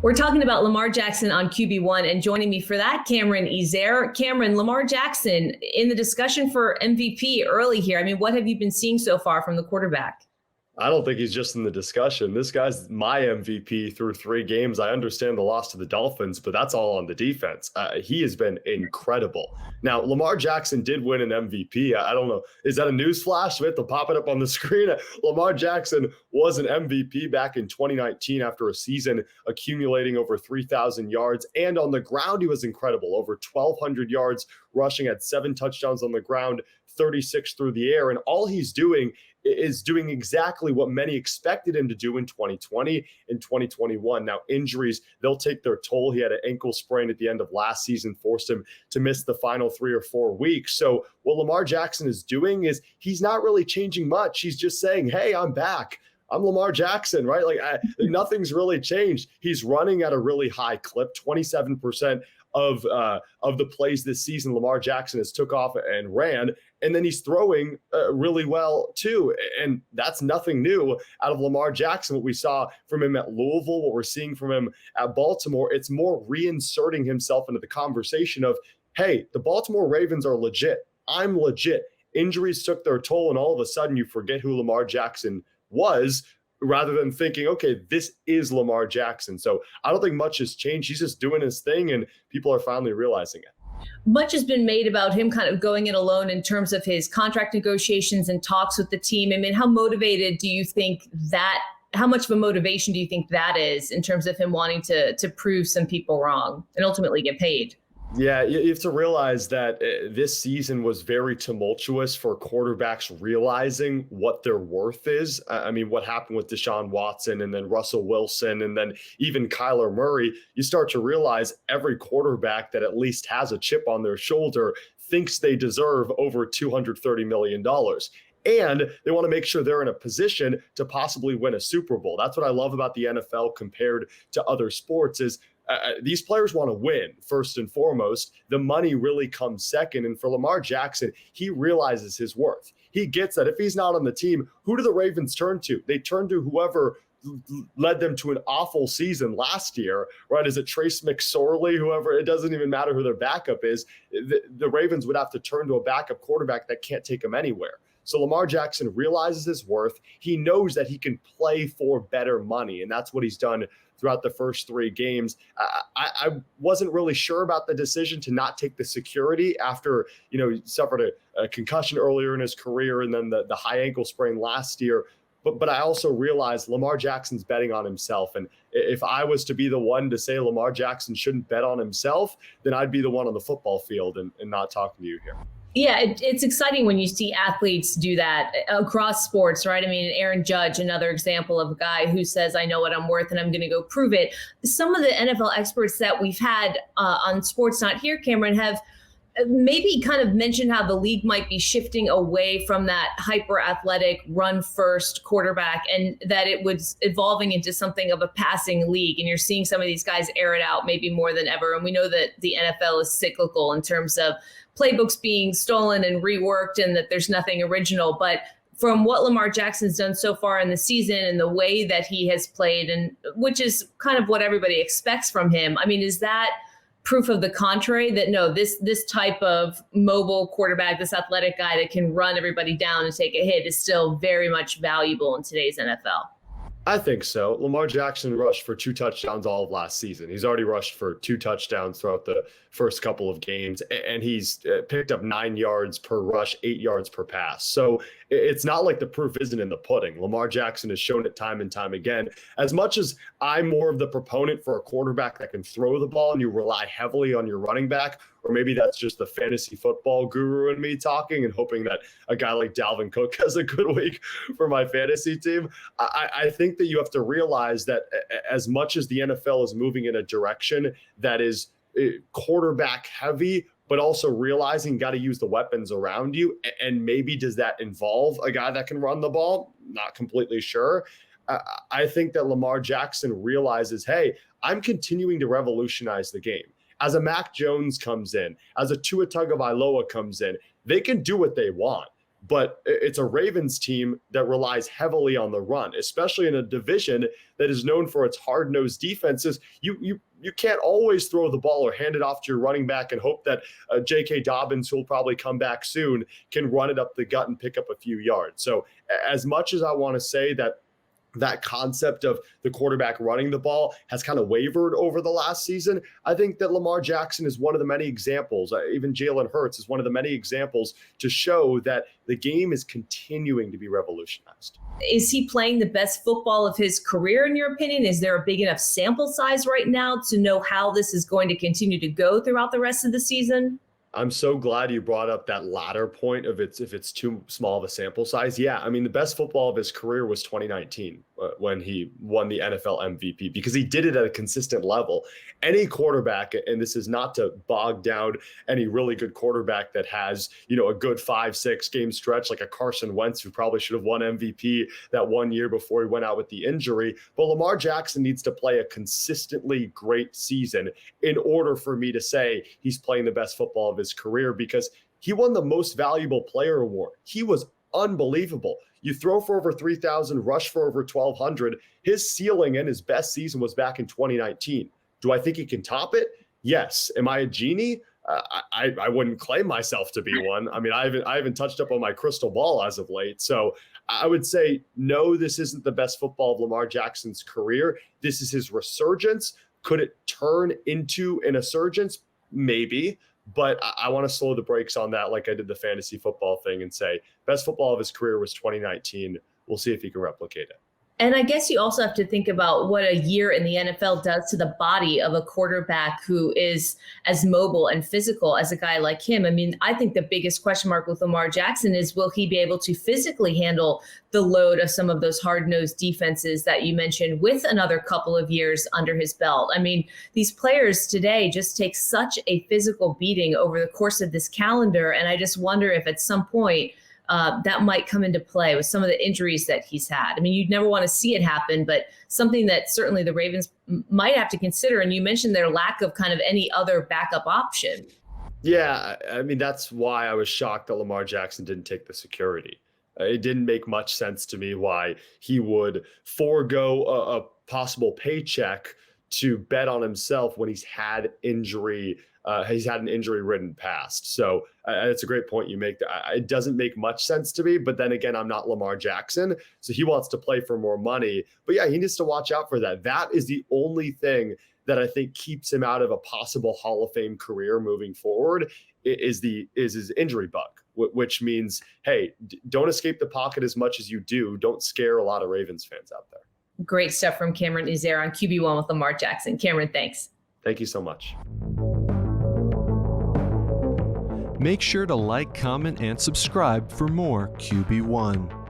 We're talking about Lamar Jackson on QB1, and joining me for that, Cameron Ezeir. Cameron, Lamar Jackson in the discussion for MVP early here. I mean, what have you been seeing so far from the quarterback? I don't think he's just in the discussion. This guy's my MVP through 3 games. I understand the loss to the Dolphins, but that's all on the defense. He has been incredible. Now, Lamar Jackson did win an MVP. I don't know. Is that a news flash? We have to pop it up on the screen. Lamar Jackson was an MVP back in 2019 after a season accumulating over 3,000 yards. And on the ground, he was incredible. Over 1,200 yards rushing, at 7 touchdowns on the ground, 36 through the air. And all he's doing is doing exactly what many expected him to do in 2020 and 2021. Now, injuries, they'll take their toll. He had an ankle sprain at the end of last season, forced him to miss the final 3 or 4 weeks. So what Lamar Jackson is doing is he's not really changing much. He's just saying, hey, I'm back. I'm Lamar Jackson, right? Nothing's really changed. He's running at a really high clip, 27% of the plays this season. Lamar Jackson has took off and ran, and then he's throwing really well too. And that's nothing new out of Lamar Jackson. What we saw from him at Louisville, what we're seeing from him at Baltimore, it's more reinserting himself into the conversation of, hey, the Baltimore Ravens are legit. I'm legit. Injuries took their toll, and all of a sudden you forget who Lamar Jackson was, rather than thinking, okay, this is Lamar Jackson. So I don't think much has changed. He's just doing his thing, and people are finally realizing it. Much has been made about him kind of going it alone in terms of his contract negotiations and talks with the team. I mean, how much of a motivation do you think that is in terms of him wanting to prove some people wrong and ultimately get paid? Yeah, you have to realize that this season was very tumultuous for quarterbacks realizing what their worth is. I mean, what happened with Deshaun Watson and then Russell Wilson and then even Kyler Murray, you start to realize every quarterback that at least has a chip on their shoulder thinks they deserve over $230 million. And they want to make sure they're in a position to possibly win a Super Bowl. That's what I love about the NFL compared to other sports is these players want to win first and foremost. The money really comes second. And for Lamar Jackson, he realizes his worth. He gets that if he's not on the team, who do the Ravens turn to? They turn to whoever led them to an awful season last year, right? Is it Trace McSorley, whoever? It doesn't even matter who their backup is. The Ravens would have to turn to a backup quarterback that can't take them anywhere. So Lamar Jackson realizes his worth. He knows that he can play for better money, and that's what he's done throughout the first 3 games. I wasn't really sure about the decision to not take the security after, he suffered a concussion earlier in his career and then the high ankle sprain last year. But I also realized Lamar Jackson's betting on himself. And if I was to be the one to say Lamar Jackson shouldn't bet on himself, then I'd be the one on the football field and not talking to you here. Yeah, it's exciting when you see athletes do that across sports, right? I mean, Aaron Judge, another example of a guy who says, I know what I'm worth and I'm going to go prove it. Some of the NFL experts that we've had on Sports Not Here, Cameron, have maybe kind of mentioned how the league might be shifting away from that hyper athletic run first quarterback and that it was evolving into something of a passing league. And you're seeing some of these guys air it out maybe more than ever. And we know that the NFL is cyclical in terms of playbooks being stolen and reworked and that there's nothing original. But from what Lamar Jackson's done so far in the season and the way that he has played, and which is kind of what everybody expects from him, I mean, is that proof of the contrary, that no, this type of mobile quarterback, this athletic guy that can run everybody down and take a hit is still very much valuable in today's NFL? I think so. Lamar Jackson rushed for 2 touchdowns all of last season. He's already rushed for 2 touchdowns throughout the first couple of games, and he's picked up 9 yards per rush, 8 yards per pass. So it's not like the proof isn't in the pudding. Lamar Jackson has shown it time and time again. As much as I'm more of the proponent for a quarterback that can throw the ball and you rely heavily on your running back, or maybe that's just the fantasy football guru in me talking and hoping that a guy like Dalvin Cook has a good week for my fantasy team. I think that you have to realize that as much as the NFL is moving in a direction that is quarterback heavy, but also realizing got to use the weapons around you. And maybe does that involve a guy that can run the ball? Not completely sure. I think that Lamar Jackson realizes, hey, I'm continuing to revolutionize the game. As a Mac Jones comes in, as a Tua Tagovailoa comes in, they can do what they want. but it's a Ravens team that relies heavily on the run, especially in a division that is known for its hard-nosed defenses. You can't always throw the ball or hand it off to your running back and hope that J.K. Dobbins, who will probably come back soon, can run it up the gut and pick up a few yards. So as much as I want to say that concept of the quarterback running the ball has kind of wavered over the last season, I think that Lamar Jackson is one of the many examples, even Jalen Hurts is one of the many examples to show that the game is continuing to be revolutionized. Is he playing the best football of his career, in your opinion? Is there a big enough sample size right now to know how this is going to continue to go throughout the rest of the season? I'm so glad you brought up that latter point of if it's too small of a sample size. Yeah, I mean, the best football of his career was 2019 when he won the NFL MVP, because he did it at a consistent level. Any quarterback, and this is not to bog down any really good quarterback that has, a good 5-6 game stretch like a Carson Wentz, who probably should have won MVP that one year before he went out with the injury. But Lamar Jackson needs to play a consistently great season in order for me to say he's playing the best football of his career, because he won the most valuable player award. He was unbelievable. You throw for over 3,000, rush for over 1,200. His ceiling and his best season was back in 2019. Do I think he can top it? Yes. Am I a genie? I wouldn't claim myself to be one. I mean, I haven't touched up on my crystal ball as of late. So I would say, no, this isn't the best football of Lamar Jackson's career. This is his resurgence. Could it turn into an insurgence? Maybe. But I want to slow the brakes on that, like I did the fantasy football thing, and say best football of his career was 2019. We'll see if he can replicate it. And I guess you also have to think about what a year in the NFL does to the body of a quarterback who is as mobile and physical as a guy like him. I mean, I think the biggest question mark with Lamar Jackson is, will he be able to physically handle the load of some of those hard-nosed defenses that you mentioned with another couple of years under his belt? I mean, these players today just take such a physical beating over the course of this calendar. And I just wonder if at some point, that might come into play with some of the injuries that he's had. I mean, you'd never want to see it happen, but something that certainly the Ravens might have to consider. And you mentioned their lack of kind of any other backup option. Yeah, I mean, that's why I was shocked that Lamar Jackson didn't take the security. It didn't make much sense to me why he would forego a possible paycheck to bet on himself when he's had injury. He's had an injury-ridden past. So it's a great point you make. It doesn't make much sense to me, but then again, I'm not Lamar Jackson, so he wants to play for more money. But yeah, he needs to watch out for that. That is the only thing that I think keeps him out of a possible Hall of Fame career moving forward, is his injury bug, which means, hey, don't escape the pocket as much as you do. Don't scare a lot of Ravens fans out there. Great stuff from Cameron Ezeir on QB1 with Lamar Jackson. Cameron, thanks. Thank you so much. Make sure to like, comment, and subscribe for more QB1.